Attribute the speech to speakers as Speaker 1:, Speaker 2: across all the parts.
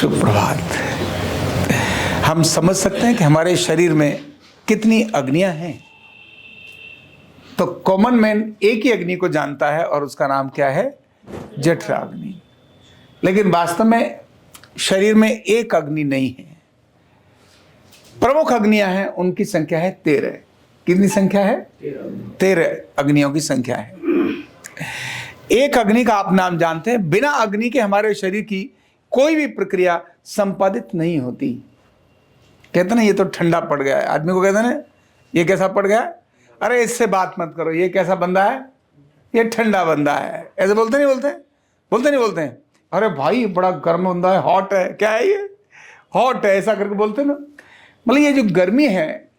Speaker 1: शुभ प्रभात। हम समझ सकते हैं कि हमारे शरीर में कितनी अग्नियां हैं। तो कॉमन मैन एक ही अग्नि को जानता है और उसका नाम क्या है? जठराग्नि। लेकिन वास्तव में शरीर में एक अग्नि नहीं है, प्रमुख अग्नियां हैं, उनकी संख्या है 13। कितनी संख्या है? 13 अग्नियों की संख्या है। एक अग्नि का आप नाम जानते हैं, बिना अग्नि के हमारे शरीर की कोई भी प्रक्रिया संपादित नहीं होती। कहते ना ये तो ठंडा पड़ गया है, आदमी को कहते ना ये कैसा पड़ गया, अरे इससे बात मत करो, ये कैसा बंदा है, ये ठंडा बंदा है। ऐसे बोलते नहीं बोलते? बोलते नहीं बोलते हैं? अरे भाई बड़ा गर्म बंदा है, हॉट है, क्या है ये, हॉट है, ऐसा करके बोलते ना। मतलब ये जो गर्मी है,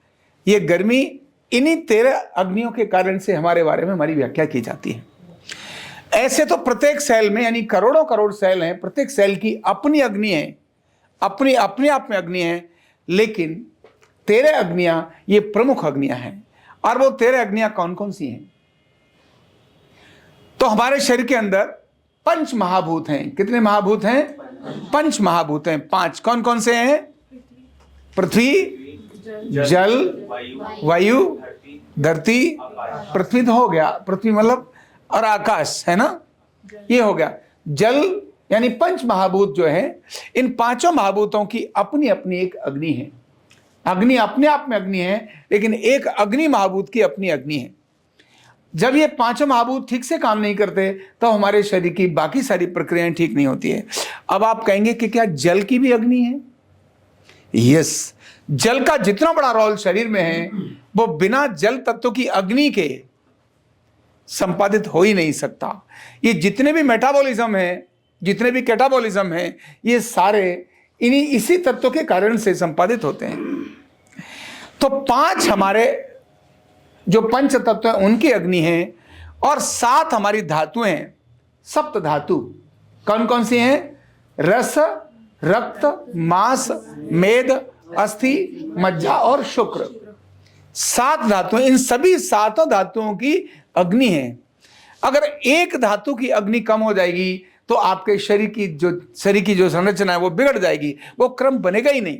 Speaker 1: ये गर्मी इन्हीं 13 अग्नियों के कारण से हमारे बारे में हमारी व्याख्या की जाती है। ऐसे तो प्रत्येक सेल में, यानी करोड़ों करोड़ सेल हैं, प्रत्येक सेल की अपनी अग्नि है, अपने आप में अग्नि है। लेकिन 13 अग्नियां ये प्रमुख अग्नियां हैं। और वो 13 अग्नियां कौन कौन सी हैं? तो हमारे शरीर के अंदर पंच महाभूत हैं। कितने महाभूत हैं? पंच महाभूत हैं। 5 कौन कौन से हैं? पृथ्वी, जल, वायु, धरती। पृथ्वी तो हो गया, पृथ्वी मतलब, और आकाश है ना, ये हो गया। जल यानी पंच महाभूत जो है, इन पांचों महाभूतों की अपनी अपनी एक अग्नि है। अग्नि अपने आप में अग्नि है, लेकिन एक अग्नि महाभूत की अपनी अग्नि है। जब ये पांचों महाभूत ठीक से काम नहीं करते तो हमारे शरीर की बाकी सारी प्रक्रियाएं ठीक नहीं होती है। अब आप कहेंगे कि क्या जल की भी अग्नि है? यस, जल का जितना बड़ा रोल शरीर में है, वो बिना जल तत्व की अग्नि के संपादित हो ही नहीं सकता। ये जितने भी मेटाबॉलिज्म है, जितने भी कैटाबॉलिज्म है, ये सारे इसी तत्व के कारण से संपादित होते हैं। तो 5 हमारे जो पंच तत्व हैं उनकी अग्नि है, और 7 हमारी धातुएं हैं, सप्त धातु। कौन कौन सी हैं? रस, रक्त, मांस, मेद, अस्थि, मज्जा और शुक्र। 7 धातुएं, इन सभी 7 धातुओं की अग्नि है। अगर एक धातु की अग्नि कम हो जाएगी तो आपके शरीर की जो संरचना है वो बिगड़ जाएगी, वो क्रम बनेगा ही नहीं।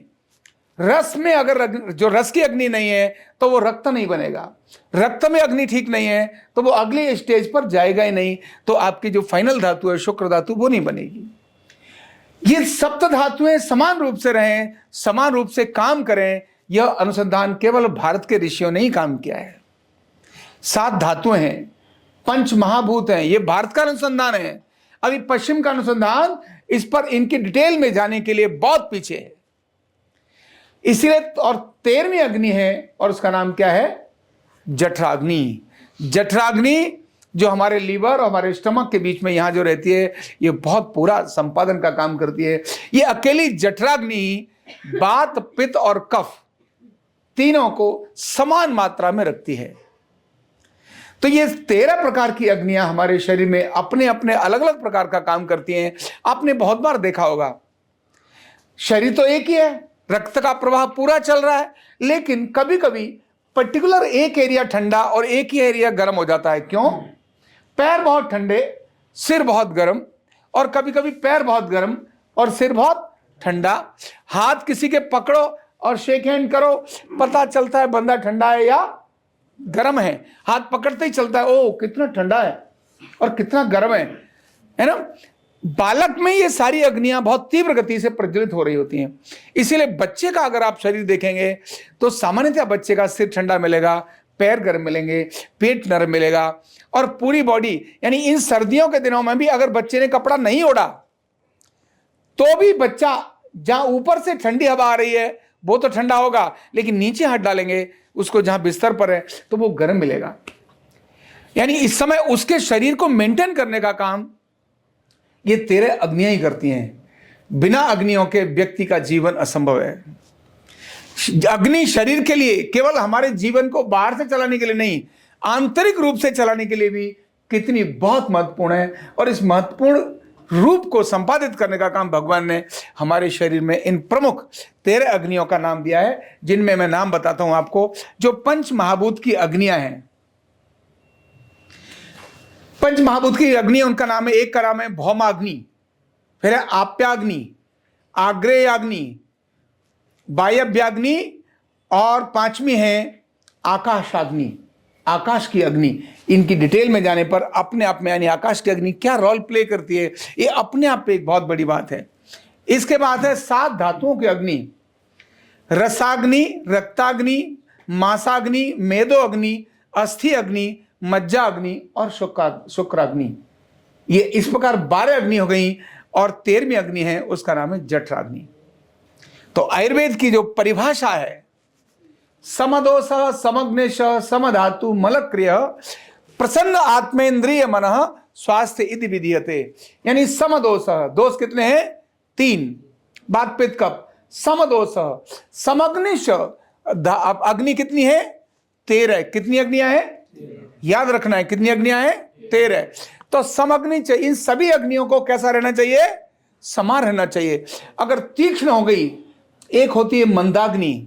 Speaker 1: रस में अगर जो रस की अग्नि नहीं है तो वो रक्त नहीं बनेगा। रक्त में अग्नि ठीक नहीं है तो वो अगले स्टेज पर जाएगा ही नहीं, तो आपकी जो फाइनल धातु है शुक्र धातु, वो नहीं बनेगी। ये सप्त धातुएं समान रूप से रहें, समान रूप से काम करें, यह अनुसंधान केवल भारत के ऋषियों ने ही काम किया है। 7 धातुएं हैं, पंच महाभूत हैं, ये भारत का अनुसंधान है। अभी पश्चिम का अनुसंधान इस पर, इनकी डिटेल में जाने के लिए बहुत पीछे है। इसीलिए और 13वीं अग्नि है, और उसका नाम क्या है? जठराग्नि। जठराग्नि जो हमारे लीवर और हमारे स्टमक के बीच में यहां जो रहती है, ये बहुत पूरा संपादन का काम करती है। ये अकेली जठराग्नि वात, पित्त और कफ तीनों को समान मात्रा में रखती है। तो ये 13 प्रकार की अग्नियां हमारे शरीर में अपने अपने अलग अलग प्रकार का काम करती हैं। आपने बहुत बार देखा होगा, शरीर तो एक ही है, रक्त का प्रवाह पूरा चल रहा है, लेकिन कभी कभी पर्टिकुलर एक एरिया ठंडा और एक ही एरिया गर्म हो जाता है। क्यों? पैर बहुत ठंडे, सिर बहुत गर्म, और कभी कभी पैर बहुत गर्म और सिर बहुत ठंडा। हाथ किसी के पकड़ो और शेक हैंड करो, पता चलता है बंदा ठंडा है या गर्म है। हाथ पकड़ते ही चलता है, ओ कितना ठंडा है और कितना गर्म है ना। बालक में ये सारी अग्नियां बहुत तीव्र गति से प्रज्वलित हो रही होती हैं। इसीलिए बच्चे का अगर आप शरीर देखेंगे तो सामान्यतः बच्चे का सिर ठंडा मिलेगा, पैर गर्म मिलेंगे, पेट नरम मिलेगा, और पूरी बॉडी, यानी इन सर्दियों के दिनों में भी अगर बच्चे ने कपड़ा नहीं ओढ़ा तो भी बच्चा, जहां ऊपर से ठंडी हवा आ रही है वो तो ठंडा होगा, लेकिन नीचे हाथ डालेंगे उसको जहां बिस्तर पर है तो वो गर्म मिलेगा। यानी इस समय उसके शरीर को मेंटेन करने का काम ये 13 अग्नियां ही करती हैं। बिना अग्नियों के व्यक्ति का जीवन असंभव है। अग्नि शरीर के लिए, केवल हमारे जीवन को बाहर से चलाने के लिए नहीं, आंतरिक रूप से चलाने के लिए भी कितनी बहुत महत्वपूर्ण है। और इस महत्वपूर्ण रूप को संपादित करने का काम भगवान ने हमारे शरीर में इन प्रमुख 13 अग्नियों का नाम दिया है, जिनमें मैं नाम बताता हूं आपको, जो पंच महाभूत की अग्नियां हैं। पंच महाभूत की अग्नि, उनका नाम है, एक का नाम है भौमाग्नि, फिर है आप्याग्नि, आग्नेयाग्नि, वायव्याग्नि, और पांचवी है आकाशाग्नि, आकाश की अग्नि। इनकी डिटेल में जाने पर अपने आप में, यानी आकाश की अग्नि क्या रोल प्ले करती है, ये अपने आप पे एक बहुत बड़ी बात है। इसके बाद है 7 धातुओं की अग्नि, रसाग्नि, रक्ताग्नि, मांसाग्नि, मेदो अग्नि, अस्थि अग्नि, मज्जा अग्नि और शुक्राग्नि। ये इस प्रकार 12 अग्नि हो गई, और 13वीं अग्नि है, उसका नाम है जठराग्नि। तो आयुर्वेद की जो परिभाषा है, समदोष समग्नेश समधातु मलक्रिय प्रसन्न आत्मेन्द्रिय मनः स्वास्थ्य इति विधीयते। यानी समदोष, दोष कितने हैं? 3, बात पित्त कफ। समदोष, समग्निश, अग्नि कितनी है? 13। कितनी अग्नियां हैं? याद रखना है, कितनी अग्नियां हैं? 13। तो समग्नि, इन सभी अग्नियों को कैसा रहना चाहिए? समान रहना चाहिए। अगर तीक्ष्ण हो गई, एक होती है मंदाग्नि,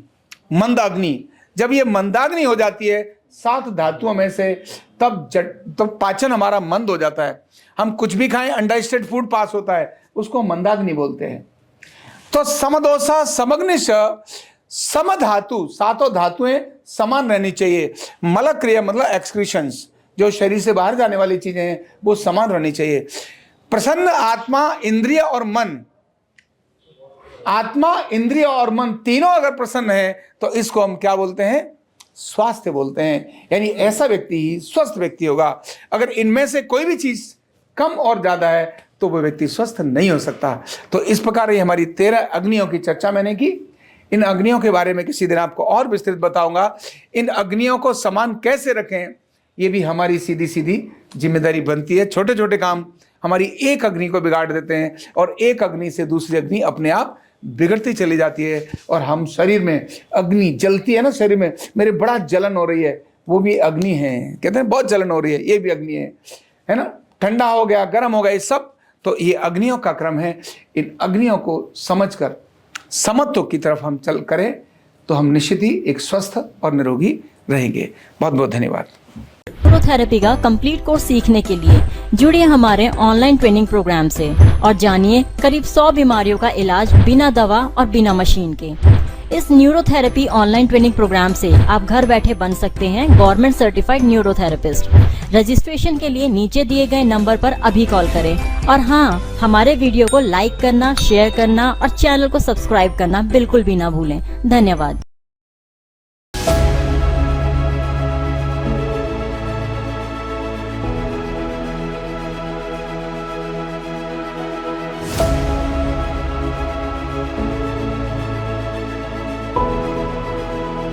Speaker 1: मंदाग्नि, जब ये मंदाग्नि हो जाती है 7 धातुओं में से, तब पाचन हमारा मंद हो जाता है। हम कुछ भी खाएं, अनडाइजेस्टेड फूड पास होता है, उसको मंदाग्नि बोलते हैं। तो समदोषा समग्निश समधातु, 7 धातुएं समान रहनी चाहिए। मलक्रिया मतलब एक्सक्रीशंस, जो शरीर से बाहर जाने वाली चीजें हैं, वो समान रहनी चाहिए। प्रसन्न आत्मा, इंद्रिय और मन, आत्मा, इंद्रिय और मन तीनों अगर प्रसन्न है तो इसको हम क्या बोलते हैं? स्वास्थ्य बोलते हैं। यानी ऐसा व्यक्ति ही स्वस्थ व्यक्ति होगा। अगर इनमें से कोई भी चीज कम और ज्यादा है तो वो व्यक्ति स्वस्थ नहीं हो सकता। तो इस प्रकार ये हमारी 13 अग्नियों की चर्चा मैंने की। इन अग्नियों के बारे में किसी दिन आपको और विस्तृत बताऊंगा। इन अग्नियों को समान कैसे रखें, ये भी हमारी सीधी सीधी जिम्मेदारी बनती है। छोटे छोटे काम हमारी एक अग्नि को बिगाड़ देते हैं, और एक अग्नि से दूसरी अग्नि अपने आप बिगड़ती चली जाती है। और हम शरीर में अग्नि जलती है ना, शरीर में मेरे बड़ा जलन हो रही है, वो भी अग्नि है। कहते हैं बहुत जलन हो रही है, ये भी अग्नि है ना। ठंडा हो गया, गर्म हो गया, ये सब तो ये अग्नियों का क्रम है। इन अग्नियों को समझकर समत्व की तरफ हम चल करें तो हम निश्चित ही एक स्वस्थ और निरोगी रहेंगे। बहुत बहुत धन्यवाद।
Speaker 2: न्यूरोथेरेपी का कंप्लीट कोर्स सीखने के लिए जुड़िए हमारे ऑनलाइन ट्रेनिंग प्रोग्राम से और जानिए करीब 100 बीमारियों का इलाज बिना दवा और बिना मशीन के। इस न्यूरोथेरेपी ऑनलाइन ट्रेनिंग प्रोग्राम से आप घर बैठे बन सकते हैं गवर्नमेंट सर्टिफाइड न्यूरोथेरेपिस्ट। रजिस्ट्रेशन के लिए नीचे दिए गए नंबर पर अभी कॉल करें। और हाँ, हमारे वीडियो को लाइक करना, शेयर करना और चैनल को सब्सक्राइब करना बिल्कुल भी ना भूलें। धन्यवाद।